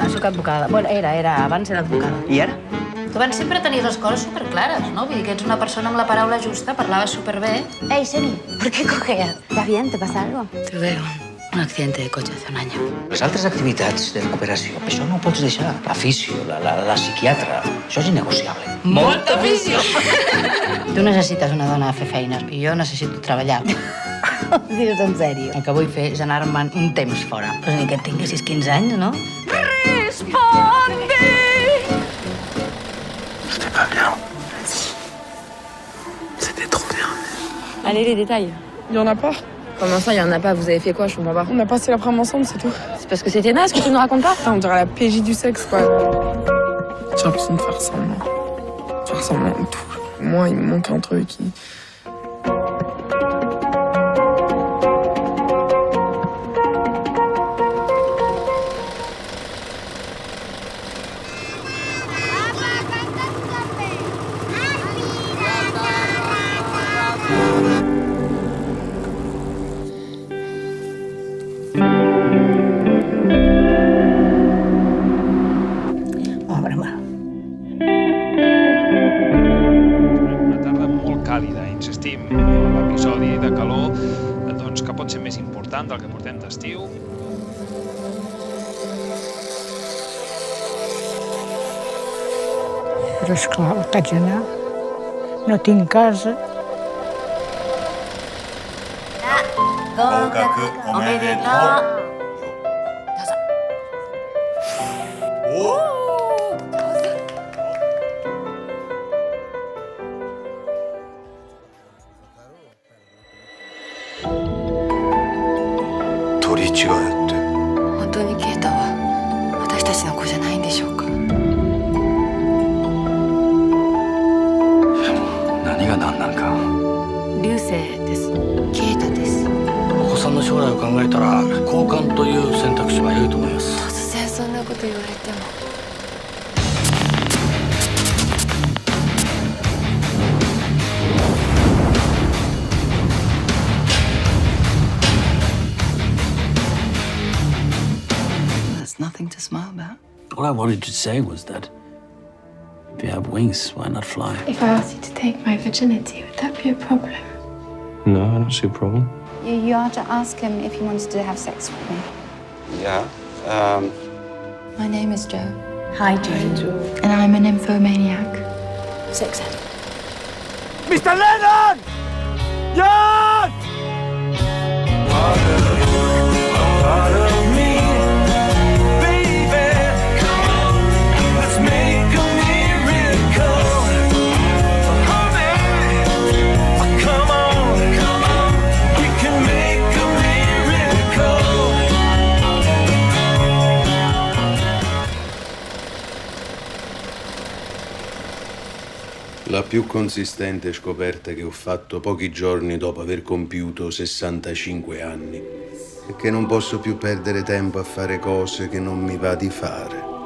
soc advocada. Bueno, abans era advocada. I ara? Tu abans sempre tenies les coses superclares, ¿no? Vull dir que ets una persona amb la paraula justa, parlaves superbé. Hey, Semi, ¿por qué cojeas? ¿Estás bien? ¿Te pasa algo? Tuve un accidente de cotxe hace un año. Les altres activitats de recuperació, això no ho pots deixar. La fisio, la psiquiatra, això és innegociable. Molta fisio! Tu necessites una dona a fer feines i jo necessito treballar. Ho dius en sèrio? El que vull fer és anar-me'n un temps fora. Però ni que tinguessis 15 anys, no? Respondi! C'était pas bien. C'était trop bien. Allez, les détails. Il y en a pas. Comment ça, il y en a pas? Vous avez fait quoi? Je comprends pas. On a passé l'après-midi ensemble, c'est tout. C'est parce que c'était naze que tu nous racontes pas? Putain, on dirait la PJ du sexe, quoi. J'ai l'impression de faire semblant. Faire semblant de tout. Moi, il me manque un truc. Obre-me. Una tarda molt càlida, insistim, l'episodi de calor doncs, que pot ser més important del que portem d'estiu. Però esclar, vaig anar. No tinc casa. 合格おめでとう。取り違えって本当にケイタは私たちの子じゃないんでしょうか？何が何なんか流星です。ケイタです。お子さんの将来を考えたら交換という選択肢は良いと思います。突然そんなこと言われても。There's nothing to smile about. What I wanted to say was that if you have wings, why not fly? If I asked you to take my virginity, would that be a problem? No, I don't see a problem. You are to ask him if he wanted to have sex with me. Yeah, My name is Joe. Hi, Joe. And I'm an nymphomaniac. Sex addict. Mr. Lennon! John! La più consistente scoperta che ho fatto pochi giorni dopo aver compiuto 65 anni è che non posso più perdere tempo a fare cose che non mi va di fare.